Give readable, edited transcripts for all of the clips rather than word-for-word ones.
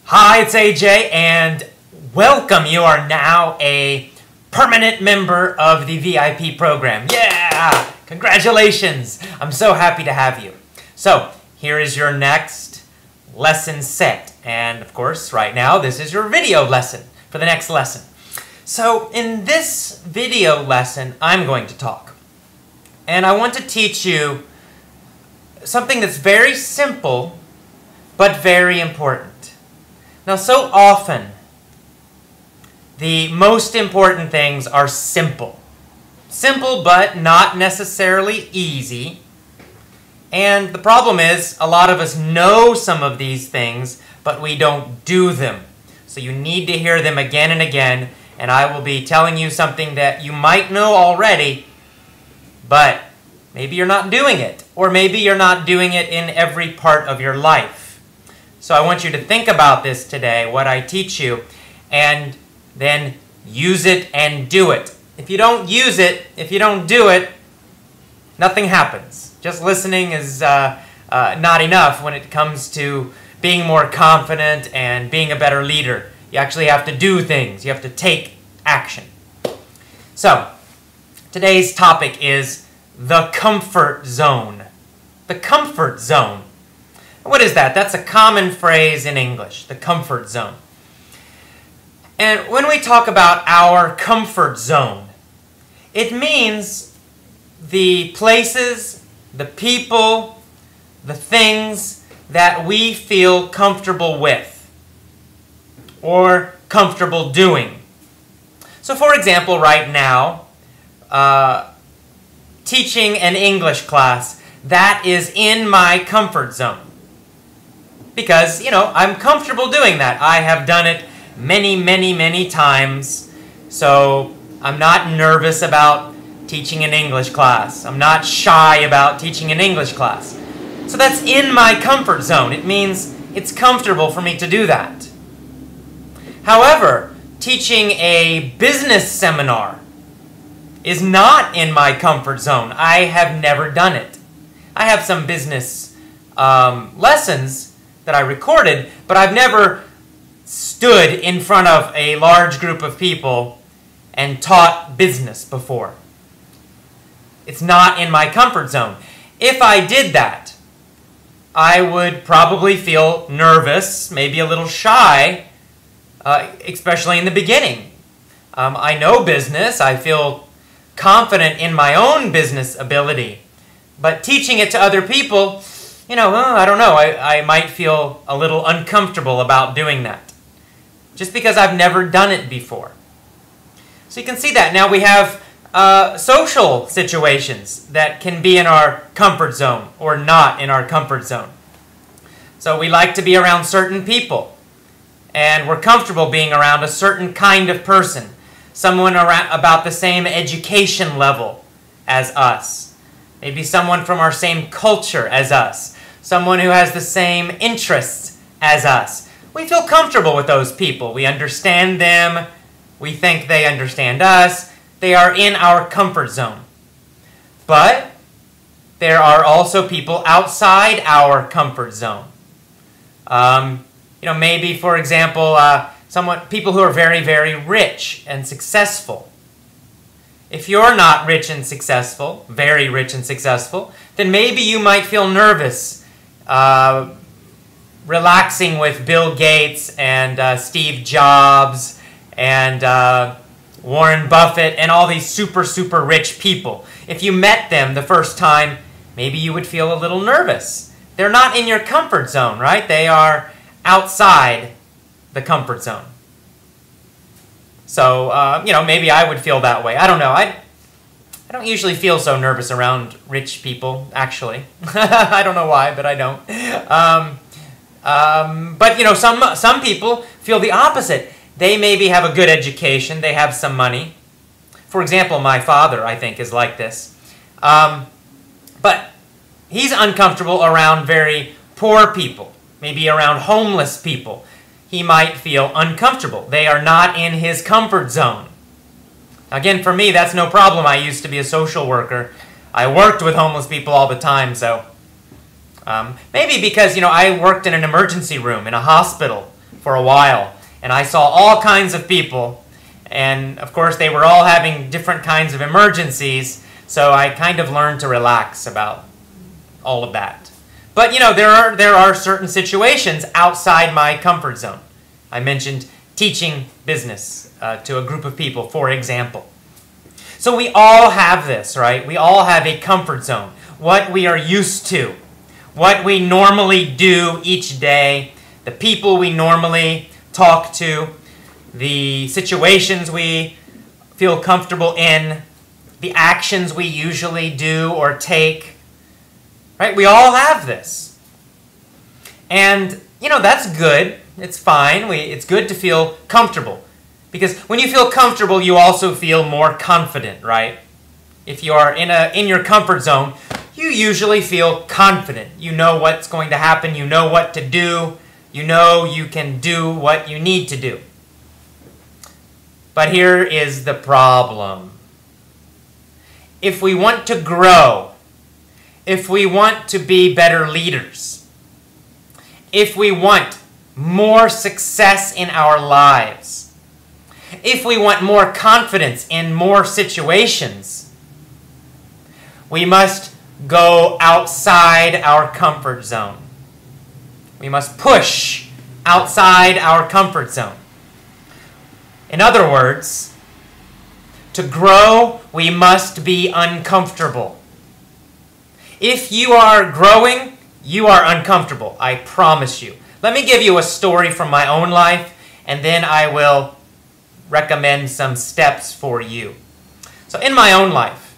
Hi, it's AJ, and welcome. You are now a permanent member of the VIP program. Yeah! Congratulations! I'm so happy to have you. So, here is your next lesson set. And, of course, right now, this is your video lesson for the next lesson. So, in this video lesson, I'm going to talk. And I want to teach you something that's very simple, but very important. Now, so often, the most important things are simple. Simple, but not necessarily easy. And the problem is, a lot of us know some of these things, but we don't do them. So you need to hear them again and again, and I will be telling you something that you might know already, but maybe you're not doing it, or maybe you're not doing it in every part of your life. So I want you to think about this today, what I teach you, and then use it and do it. If you don't use it, if you don't do it, nothing happens. Just listening is not enough when it comes to being more confident and being a better leader. You actually have to do things. You have to take action. So, today's topic is the comfort zone. The comfort zone. What is that? That's a common phrase in English, the comfort zone. And when we talk about our comfort zone, it means the places, the people, the things that we feel comfortable with or comfortable doing. So for example, right now, teaching an English class, that is in my comfort zone. Because, you know, I'm comfortable doing that. I have done it many times. So I'm not nervous about teaching an English class. I'm not shy about teaching an English class. So that's in my comfort zone. It means it's comfortable for me to do that. However, teaching a business seminar is not in my comfort zone. I have never done it. I have some business lessons that I recorded, but I've never stood in front of a large group of people and taught business before. It's not in my comfort zone. If I did that, I would probably feel nervous, maybe a little shy, especially in the beginning. I know business, I feel confident in my own business ability, but teaching it to other people, you know, I don't know, I might feel a little uncomfortable about doing that. Just because I've never done it before. So you can see that. Now we have social situations that can be in our comfort zone or not in our comfort zone. So we like to be around certain people. And we're comfortable being around a certain kind of person. Someone around about the same education level as us. Maybe someone from our same culture as us. Someone who has the same interests as us. We feel comfortable with those people. We understand them. We think they understand us. They are in our comfort zone. But there are also people outside our comfort zone. You know, maybe, for example, people who are very rich and successful. If you're not rich and successful, very rich and successful, then maybe you might feel nervous relaxing with Bill Gates and Steve Jobs and Warren Buffett and all these super rich people. If you met them the first time, maybe you would feel a little nervous. They're not in your comfort zone, right? They are outside the comfort zone. So, you know, maybe I would feel that way. I don't know. I don't usually feel so nervous around rich people, actually. I don't know why, but I don't. But, you know, some people feel the opposite. They maybe have a good education. They have some money. For example, my father, I think, is like this. But he's uncomfortable around very poor people, maybe around homeless people. He might feel uncomfortable. They are not in his comfort zone. Again, for me, that's no problem. I used to be a social worker. I worked with homeless people all the time, so maybe because, you know, I worked in an emergency room in a hospital for a while, and I saw all kinds of people, and of course they were all having different kinds of emergencies, so I kind of learned to relax about all of that. But you know, there are certain situations outside my comfort zone. I mentioned teaching business to a group of people, for example. So we all have this, right? We all have a comfort zone, what we are used to, what we normally do each day, the people we normally talk to, the situations we feel comfortable in, the actions we usually do or take, right? We all have this. And, you know, that's good. It's fine. It's good to feel comfortable. Because when you feel comfortable, you also feel more confident, right? If you are in your comfort zone, you usually feel confident. You know what's going to happen. You know what to do. You know you can do what you need to do. But here is the problem. If we want to grow, if we want to be better leaders, if we want more success in our lives, if we want more confidence in more situations, we must go outside our comfort zone. We must push outside our comfort zone. In other words, to grow, we must be uncomfortable. If you are growing, you are uncomfortable, I promise you. Let me give you a story from my own life, and then I will recommend some steps for you. So in my own life,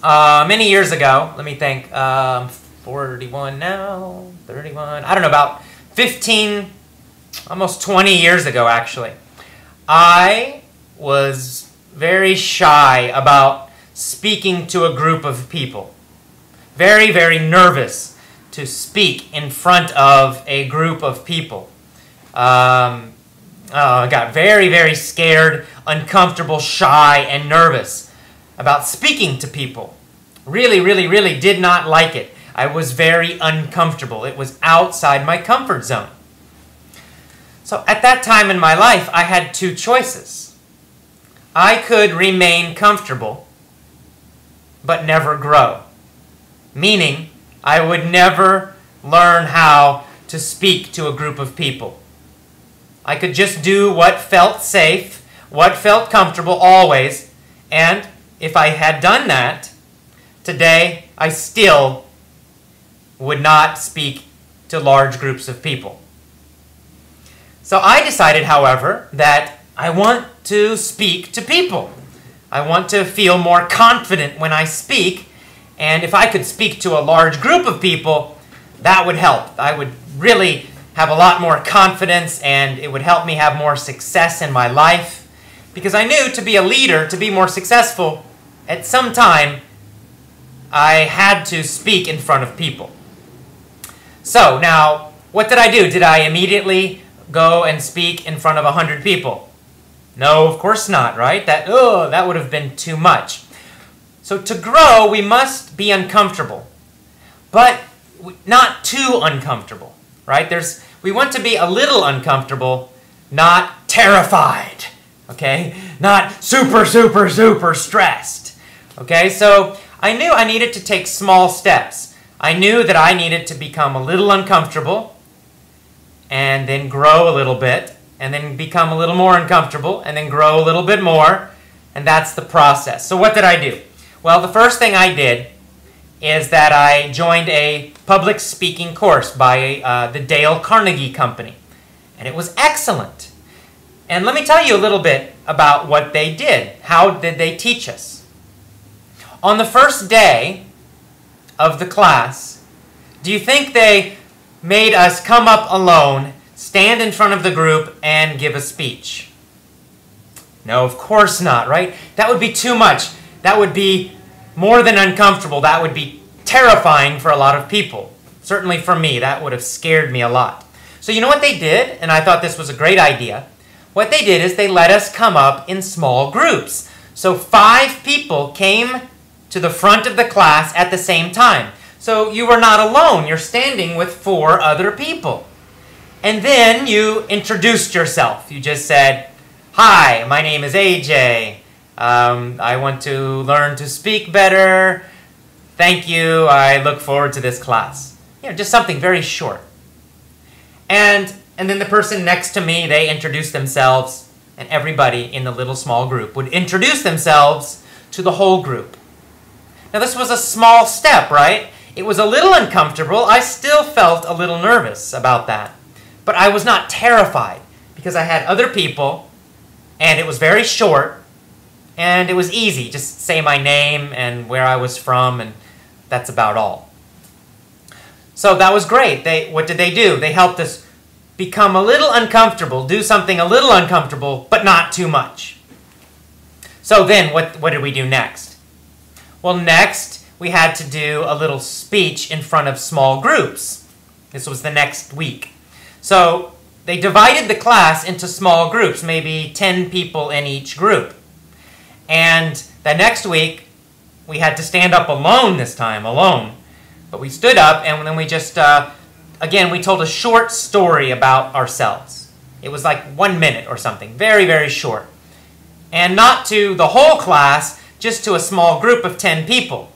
many years ago, let me think, 41 now, 31, I don't know, about 15, almost 20 years ago actually, I was very shy about speaking to a group of people. Very, very nervous to speak in front of a group of people. I got very, very scared, uncomfortable, shy, and nervous about speaking to people. Really, really, really did not like it. I was very uncomfortable. It was outside my comfort zone. So at that time in my life, I had two choices. I could remain comfortable, but never grow. Meaning, I would never learn how to speak to a group of people. I could just do what felt safe, what felt comfortable always, and if I had done that, today I still would not speak to large groups of people. So I decided, however, that I want to speak to people. I want to feel more confident when I speak, and if I could speak to a large group of people, that would help. I would really have a lot more confidence, and it would help me have more success in my life. Because I knew to be a leader, to be more successful, at some time, I had to speak in front of people. So now, what did I do? Did I immediately go and speak in front of 100 people? No, of course not, right? That would have been too much. So to grow, we must be uncomfortable, but not too uncomfortable, right? We want to be a little uncomfortable, not terrified, okay? Not super, super, super stressed, okay? So I knew I needed to take small steps. I knew that I needed to become a little uncomfortable and then grow a little bit and then become a little more uncomfortable and then grow a little bit more, and that's the process. So what did I do? Well, the first thing I did is that I joined a public speaking course by the Dale Carnegie Company, and it was excellent. And let me tell you a little bit about what they did. How did they teach us? On the first day of the class, do you think they made us come up alone, stand in front of the group, and give a speech? No, of course not, right? That would be too much. That would be more than uncomfortable. That would be terrifying for a lot of people. Certainly for me, that would have scared me a lot. So you know what they did? And I thought this was a great idea. What they did is they let us come up in small groups. So 5 people came to the front of the class at the same time. So you were not alone. You're standing with 4 other people. And then you introduced yourself. You just said, "Hi, my name is AJ. I want to learn to speak better. Thank you. I look forward to this class." Just something very short. And then the person next to me, they introduced themselves, and everybody in the little small group would introduce themselves to the whole group. Now this was a small step, right? It was a little uncomfortable. I still felt a little nervous about that. But I was not terrified because I had other people, and it was very short, and it was easy. Just say my name and where I was from, and that's about all. So that was great. What did they do? They helped us become a little uncomfortable, do something a little uncomfortable, but not too much. So then what did we do next? Well, next we had to do a little speech in front of small groups. This was the next week. So they divided the class into small groups, maybe 10 people in each group. And the next week, we had to stand up alone this time, alone. But we stood up, and then we just, again, we told a short story about ourselves. It was like 1 minute or something, very, very short. And not to the whole class, just to a small group of 10 people.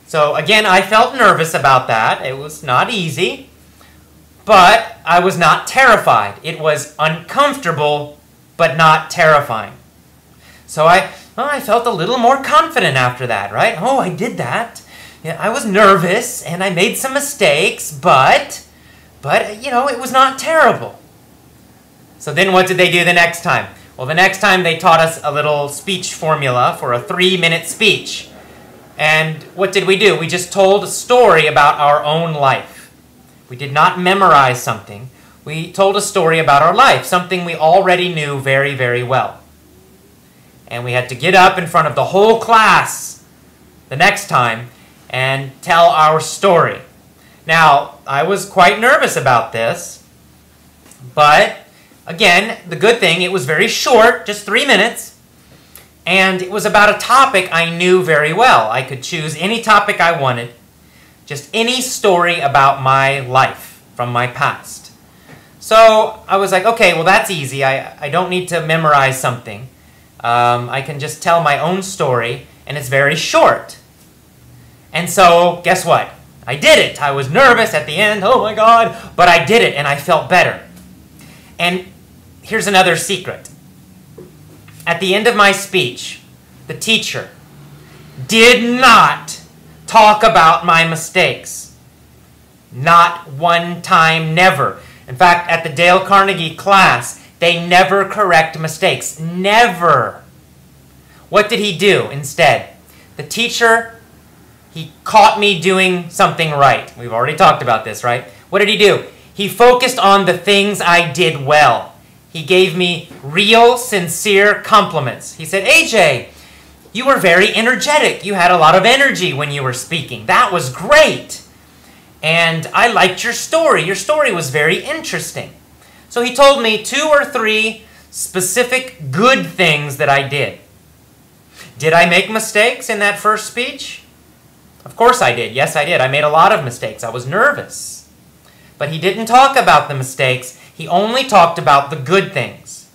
So again, I felt nervous about that. It was not easy. But I was not terrified. It was uncomfortable, but not terrifying. So I felt a little more confident after that, right? Oh, I did that. Yeah, I was nervous, and I made some mistakes, but it was not terrible. So then what did they do the next time? Well, the next time they taught us a little speech formula for a 3-minute speech. And what did we do? We just told a story about our own life. We did not memorize something. We told a story about our life, something we already knew very, very well. And we had to get up in front of the whole class the next time and tell our story. Now, I was quite nervous about this, but again, the good thing, it was very short, just 3 minutes, and it was about a topic I knew very well. I could choose any topic I wanted. Just any story about my life from my past. So I was like, okay, well that's easy. I don't need to memorize something. I can just tell my own story, and it's very short. And so, guess what? I did it. I was nervous at the end, oh my God, but I did it, and I felt better. And here's another secret. At the end of my speech, the teacher did not talk about my mistakes. Not one time, never. In fact, at the Dale Carnegie class, they never correct mistakes. Never. What did he do instead? The teacher, he caught me doing something right. We've already talked about this, right? What did he do? He focused on the things I did well. He gave me real, sincere compliments. He said, AJ, you were very energetic. You had a lot of energy when you were speaking. That was great. And I liked your story. Your story was very interesting. So he told me 2 or 3 specific good things that I did. Did I make mistakes in that first speech? Of course I did. Yes, I did. I made a lot of mistakes. I was nervous. But he didn't talk about the mistakes. He only talked about the good things.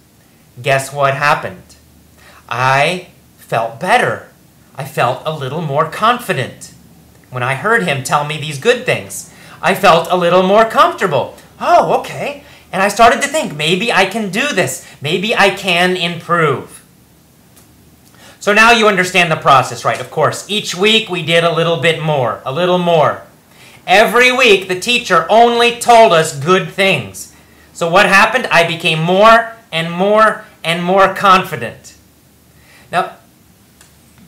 Guess what happened? I felt better. I felt a little more confident. When I heard him tell me these good things, I felt a little more comfortable. Oh, okay. And I started to think, maybe I can do this. Maybe I can improve. So now you understand the process, right? Of course, each week we did a little bit more, a little more. Every week the teacher only told us good things. So what happened? I became more and more and more confident. Now,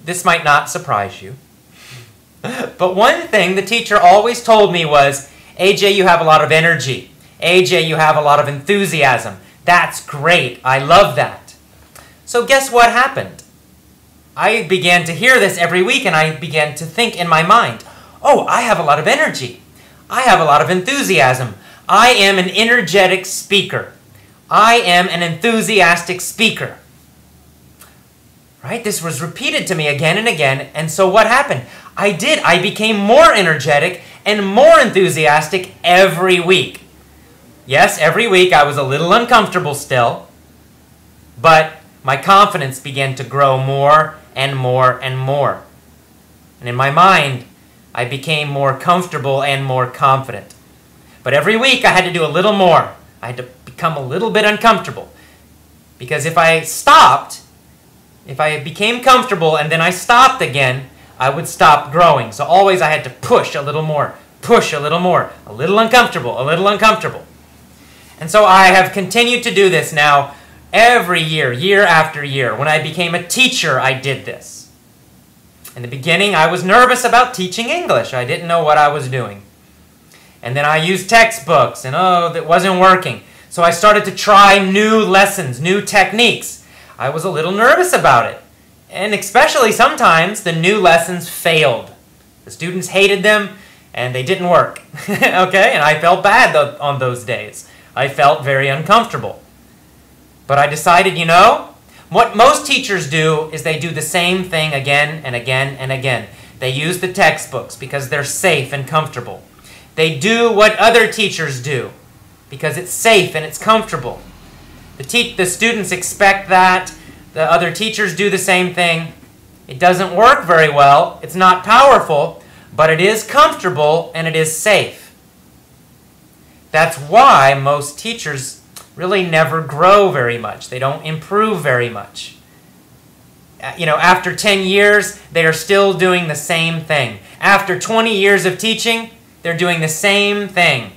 this might not surprise you, but one thing the teacher always told me was, AJ, you have a lot of energy. AJ, you have a lot of enthusiasm. That's great. I love that. So guess what happened? I began to hear this every week, and I began to think in my mind, oh, I have a lot of energy. I have a lot of enthusiasm. I am an energetic speaker. I am an enthusiastic speaker. Right? This was repeated to me again and again, and so what happened? I became more energetic and more enthusiastic every week. Yes, every week I was a little uncomfortable still, but my confidence began to grow more and more and more. And in my mind, I became more comfortable and more confident. But every week I had to do a little more. I had to become a little bit uncomfortable. Because if I stopped, if I became comfortable and then I stopped again, I would stop growing. So always I had to push a little more, push a little more, a little uncomfortable, a little uncomfortable. And so I have continued to do this now every year, year after year. When I became a teacher, I did this. In the beginning, I was nervous about teaching English. I didn't know what I was doing. And then I used textbooks, and that wasn't working. So I started to try new lessons, new techniques. I was a little nervous about it. And especially sometimes the new lessons failed. The students hated them, and they didn't work. Okay? And I felt bad on those days. I felt very uncomfortable. But I decided, what most teachers do is they do the same thing again and again and again. They use the textbooks because they're safe and comfortable. They do what other teachers do because it's safe and it's comfortable. The students expect that. The other teachers do the same thing. It doesn't work very well. It's not powerful, but it is comfortable and it is safe. That's why most teachers really never grow very much. They don't improve very much. After 10 years, they are still doing the same thing. After 20 years of teaching, they're doing the same thing.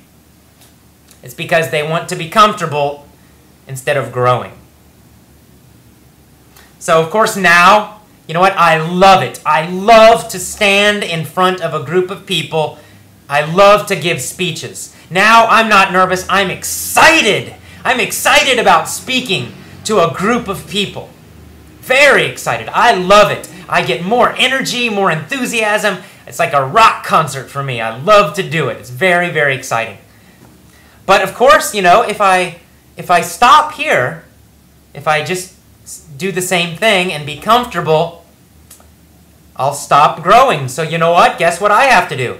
It's because they want to be comfortable instead of growing. So, of course, now, I love it. I love to stand in front of a group of people. I love to give speeches. Now, I'm not nervous. I'm excited. I'm excited about speaking to a group of people. Very excited. I love it. I get more energy, more enthusiasm. It's like a rock concert for me. I love to do it. It's very, very exciting. But of course, if I stop here, if I just do the same thing and be comfortable, I'll stop growing. So you know what? Guess what I have to do?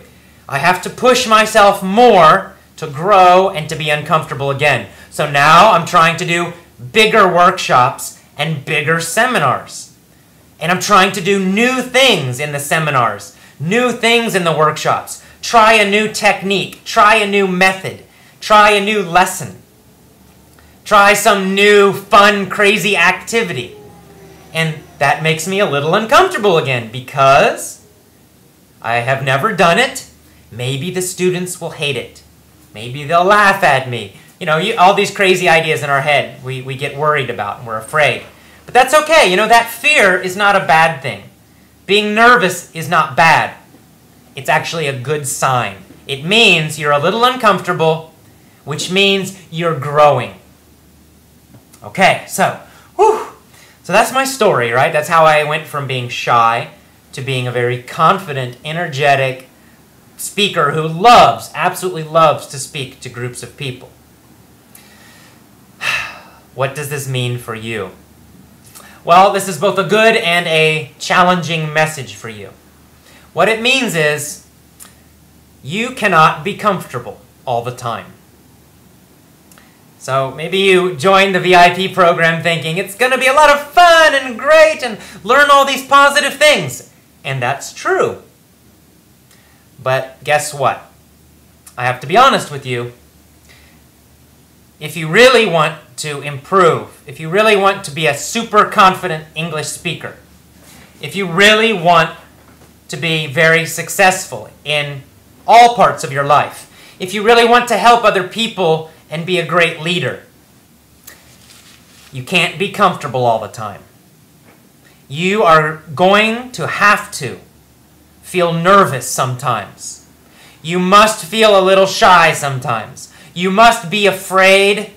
I have to push myself more to grow and to be uncomfortable again. So now I'm trying to do bigger workshops and bigger seminars. And I'm trying to do new things in the seminars, new things in the workshops. Try a new technique, try a new method, try a new lesson. Try some new, fun, crazy activity. And that makes me a little uncomfortable again because I have never done it. Maybe the students will hate it. Maybe they'll laugh at me. All these crazy ideas in our head we get worried about and we're afraid. But that's okay. That fear is not a bad thing. Being nervous is not bad. It's actually a good sign. It means you're a little uncomfortable, which means you're growing. Okay, so that's my story, right? That's how I went from being shy to being a very confident, energetic speaker who absolutely loves to speak to groups of people. What does this mean for you? Well, this is both a good and a challenging message for you. What it means is you cannot be comfortable all the time. So maybe you joined the VIP program thinking it's going to be a lot of fun and great and learn all these positive things. And that's true. But guess what? I have to be honest with you. If you really want to improve, if you really want to be a super confident English speaker, if you really want to be very successful in all parts of your life, if you really want to help other people and be a great leader, you can't be comfortable all the time. You are going to have to feel nervous sometimes. You must feel a little shy sometimes. You must be afraid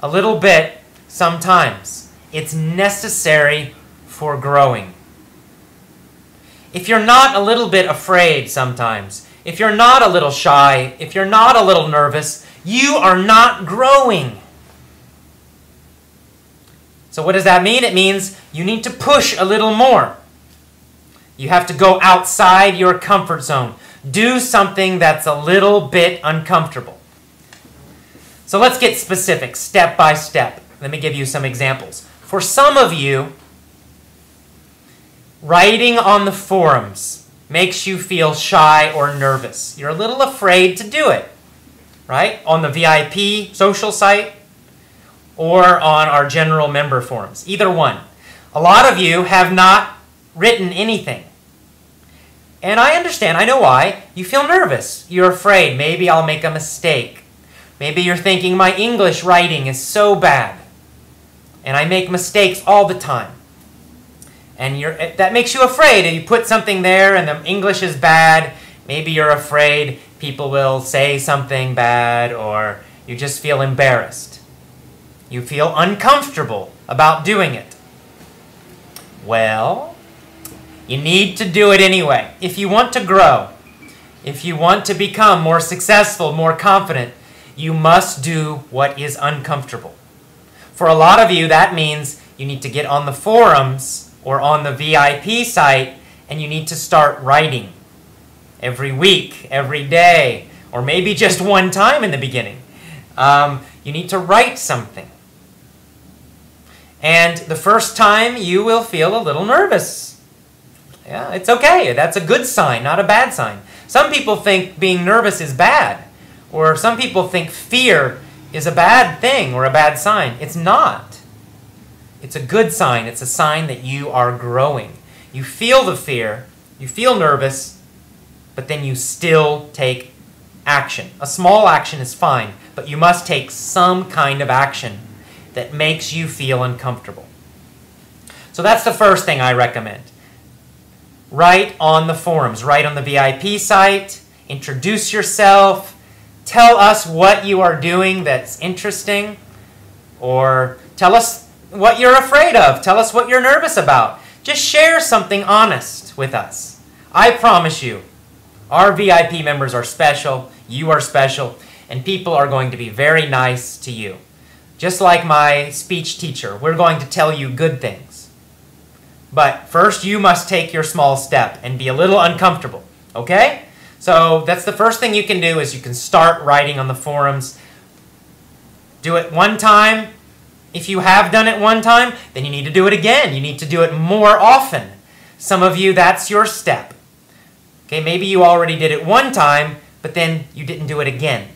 a little bit sometimes. It's necessary for growing. If you're not a little bit afraid sometimes, if you're not a little shy, if you're not a little nervous, you are not growing. So what does that mean? It means you need to push a little more. You have to go outside your comfort zone. Do something that's a little bit uncomfortable. So let's get specific, step by step. Let me give you some examples. For some of you, writing on the forums makes you feel shy or nervous. You're a little afraid to do it, right? On the VIP social site or on our general member forums, either one. A lot of you have not written anything. And I understand, I know why. You feel nervous. You're afraid. Maybe I'll make a mistake. Maybe you're thinking my English writing is so bad. And I make mistakes all the time. And that makes you afraid. And you put something there and the English is bad. Maybe you're afraid people will say something bad, or you just feel embarrassed. You feel uncomfortable about doing it. Well, you need to do it anyway. If you want to grow, if you want to become more successful, more confident, you must do what is uncomfortable. For a lot of you, that means you need to get on the forums or on the VIP site, and you need to start writing every week, every day, or maybe just one time in the beginning. You need to write something. And the first time, you will feel a little nervous. Yeah, it's okay. That's a good sign, not a bad sign. Some people think being nervous is bad, or some people think fear is a bad thing or a bad sign. It's not. It's a good sign. It's a sign that you are growing. You feel the fear, you feel nervous, but then you still take action. A small action is fine, but you must take some kind of action that makes you feel uncomfortable. So that's the first thing I recommend. Write on the forums, write on the VIP site, introduce yourself, tell us what you are doing that's interesting, or tell us what you're afraid of, tell us what you're nervous about. Just share something honest with us. I promise you, our VIP members are special, you are special, and people are going to be very nice to you. Just like my speech teacher, we're going to tell you good things. But first, you must take your small step and be a little uncomfortable, okay? So that's the first thing you can do, is you can start writing on the forums. Do it one time. If you have done it one time, then you need to do it again. You need to do it more often. Some of you, that's your step. Okay, maybe you already did it one time, but then you didn't do it again.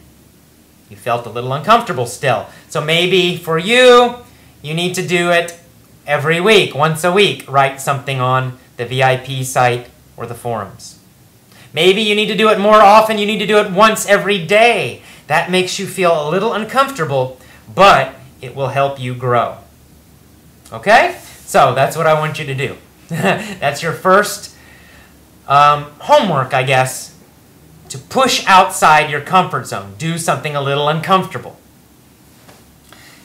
You felt a little uncomfortable still. So maybe for you, you need to do it every week, once a week. Write something on the VIP site or the forums. Maybe you need to do it more often. You need to do it once every day. That makes you feel a little uncomfortable, but it will help you grow. Okay? So that's what I want you to do. That's your first homework, I guess, to push outside your comfort zone. Do something a little uncomfortable.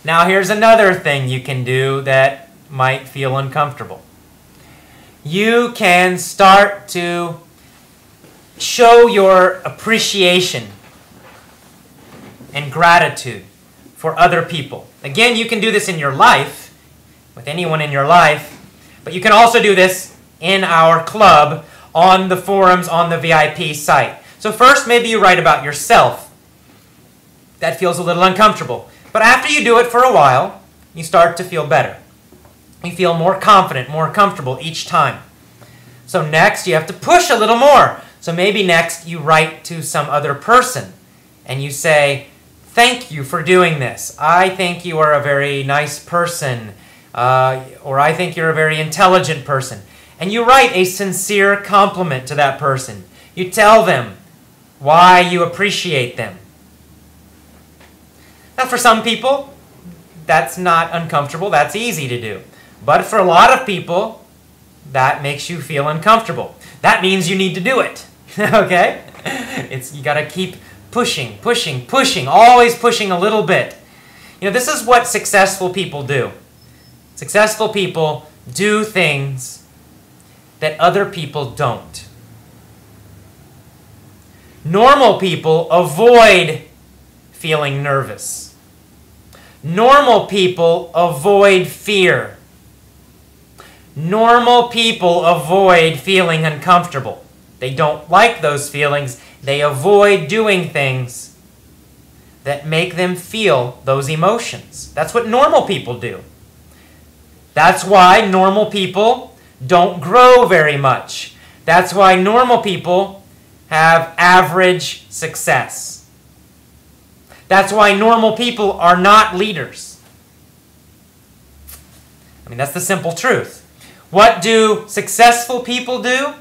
Now here's another thing you can do that might feel uncomfortable. You can start to show your appreciation and gratitude for other people. Again, you can do this in your life, with anyone in your life, but you can also do this in our club, on the forums, on the VIP site. So first, maybe you write about yourself. That feels a little uncomfortable. But after you do it for a while, you start to feel better. You feel more confident, more comfortable each time. So next, you have to push a little more. So maybe next, you write to some other person, and you say, "Thank you for doing this. I think you are a very nice person," or "I think you're a very intelligent person." And you write a sincere compliment to that person. You tell them why you appreciate them. Now, for some people, that's not uncomfortable. That's easy to do. But for a lot of people, that makes you feel uncomfortable. That means you need to do it. Okay? You got to keep pushing, pushing, pushing, always pushing a little bit. You know, this is what successful people do. Successful people do things that other people don't. Normal people avoid feeling nervous. Normal people avoid fear. Normal people avoid feeling uncomfortable. They don't like those feelings. They avoid doing things that make them feel those emotions. That's what normal people do. That's why normal people don't grow very much. That's why normal people have average success. That's why normal people are not leaders. I mean, that's the simple truth. What do successful people do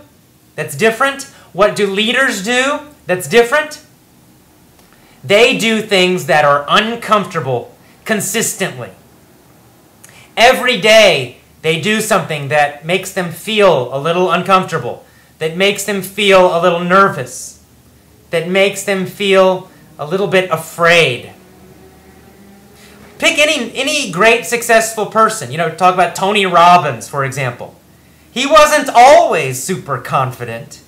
that's different? What do leaders do that's different? They do things that are uncomfortable consistently. Every day they do something that makes them feel a little uncomfortable, that makes them feel a little nervous, that makes them feel a little bit afraid. Pick any great successful person. You know, talk about Tony Robbins, for example. He wasn't always super confident.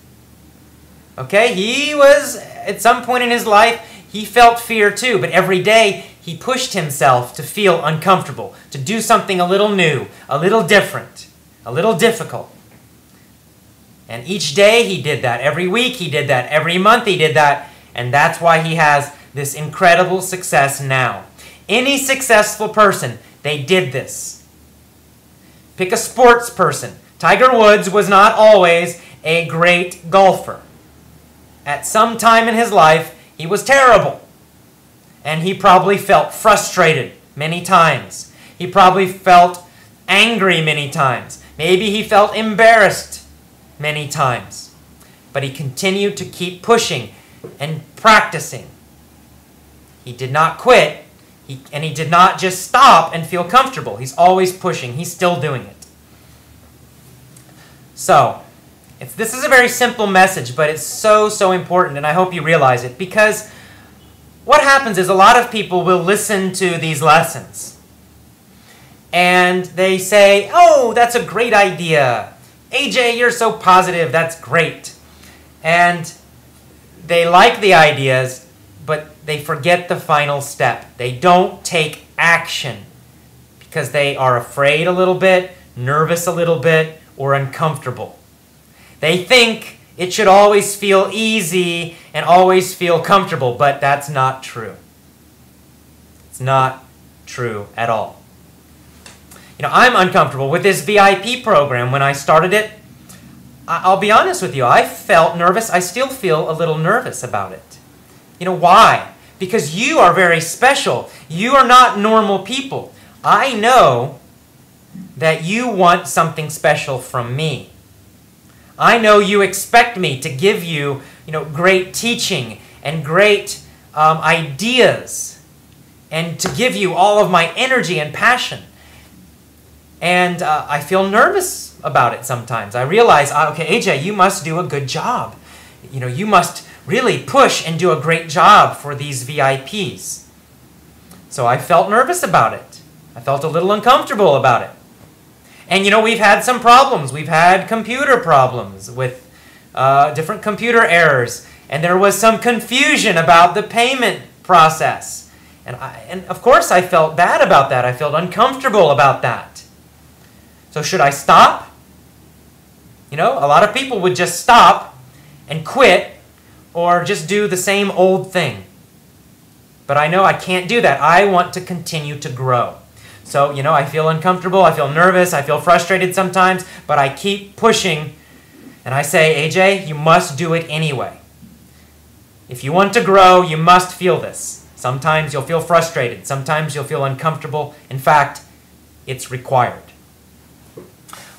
Okay, he was, at some point in his life, he felt fear too, but every day he pushed himself to feel uncomfortable, to do something a little new, a little different, a little difficult. And each day he did that. Every week he did that. Every month he did that. And that's why he has this incredible success now. Any successful person, they did this. Pick a sports person. Tiger Woods was not always a great golfer. At some time in his life, he was terrible. And he probably felt frustrated many times. He probably felt angry many times. Maybe he felt embarrassed many times. But he continued to keep pushing and practicing. He did not quit, and he did not just stop and feel comfortable. He's always pushing. He's still doing it. So, this is a very simple message, but it's so important, and I hope you realize it, because what happens is a lot of people will listen to these lessons, and they say, oh, that's a great idea. AJ, you're so positive. That's great. And they like the ideas, but they forget the final step. They don't take action because they are afraid a little bit, nervous a little bit, or uncomfortable. They think it should always feel easy and always feel comfortable, but that's not true. It's not true at all. You know, I'm uncomfortable with this VIP program. When I started it, I'll be honest with you, I felt nervous. I still feel a little nervous about it. You know, why? Because you are very special. You are not normal people. I know that you want something special from me. I know you expect me to give you, great teaching and great ideas and to give you all of my energy and passion. And I feel nervous about it sometimes. I realize, okay, AJ, you must do a good job. You must really push and do a great job for these VIPs. So I felt nervous about it. I felt a little uncomfortable about it. And we've had some problems. We've had computer problems with different computer errors. And there was some confusion about the payment process. And of course I felt bad about that. I felt uncomfortable about that. So should I stop? A lot of people would just stop and quit or just do the same old thing. But I know I can't do that. I want to continue to grow. So, I feel uncomfortable, I feel nervous, I feel frustrated sometimes, but I keep pushing and I say, AJ, you must do it anyway. If you want to grow, you must feel this. Sometimes you'll feel frustrated, sometimes you'll feel uncomfortable. In fact, it's required.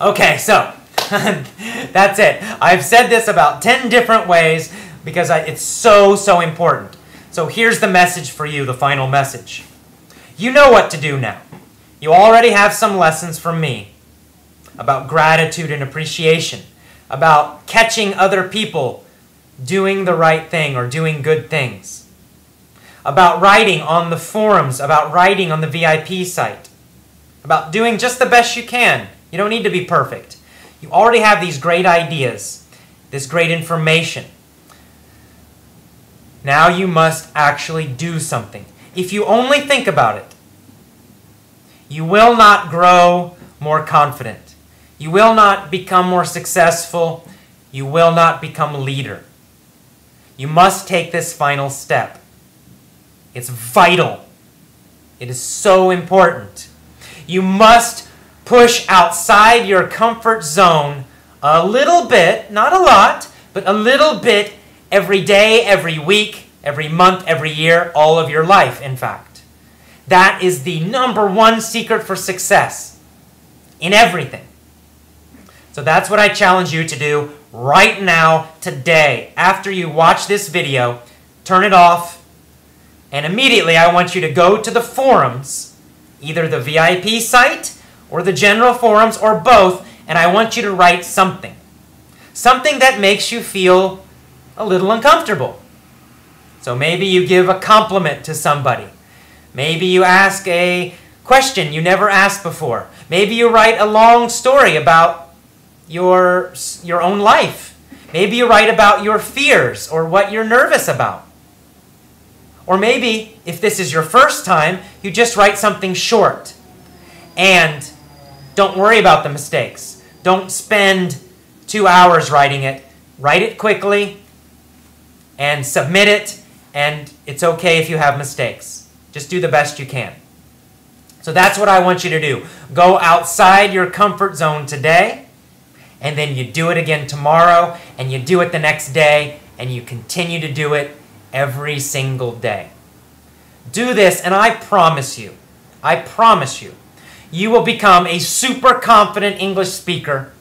Okay, so that's it. I've said this about 10 different ways because it's so important. So here's the message for you, the final message. You know what to do now. You already have some lessons from me about gratitude and appreciation, about catching other people doing the right thing or doing good things, about writing on the forums, about writing on the VIP site, about doing just the best you can. You don't need to be perfect. You already have these great ideas, this great information. Now you must actually do something. If you only think about it, you will not grow more confident. You will not become more successful. You will not become a leader. You must take this final step. It's vital. It is so important. You must push outside your comfort zone a little bit, not a lot, but a little bit every day, every week, every month, every year, all of your life, in fact. That is the #1 secret for success in everything. So that's what I challenge you to do right now, today. After you watch this video, turn it off, and immediately I want you to go to the forums, either the VIP site or the general forums or both, and I want you to write something. Something that makes you feel a little uncomfortable. So maybe you give a compliment to somebody. Maybe you ask a question you never asked before. Maybe you write a long story about your own life. Maybe you write about your fears or what you're nervous about. Or maybe, if this is your first time, you just write something short. And don't worry about the mistakes. Don't spend 2 hours writing it. Write it quickly and submit it, and it's okay if you have mistakes. Just do the best you can. So that's what I want you to do. Go outside your comfort zone today, and then you do it again tomorrow, and you do it the next day, and you continue to do it every single day. Do this, and I promise you, you will become a super confident English speaker.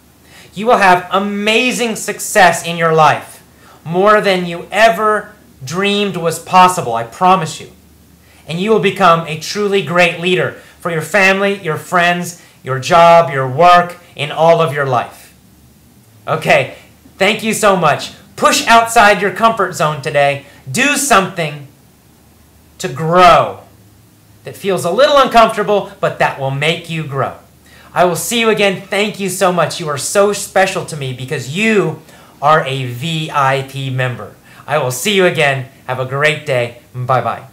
You will have amazing success in your life, more than you ever dreamed was possible, I promise you. And you will become a truly great leader for your family, your friends, your job, your work, in all of your life. Okay, thank you so much. Push outside your comfort zone today. Do something to grow that feels a little uncomfortable, but that will make you grow. I will see you again. Thank you so much. You are so special to me because you are a VIP member. I will see you again. Have a great day. Bye-bye.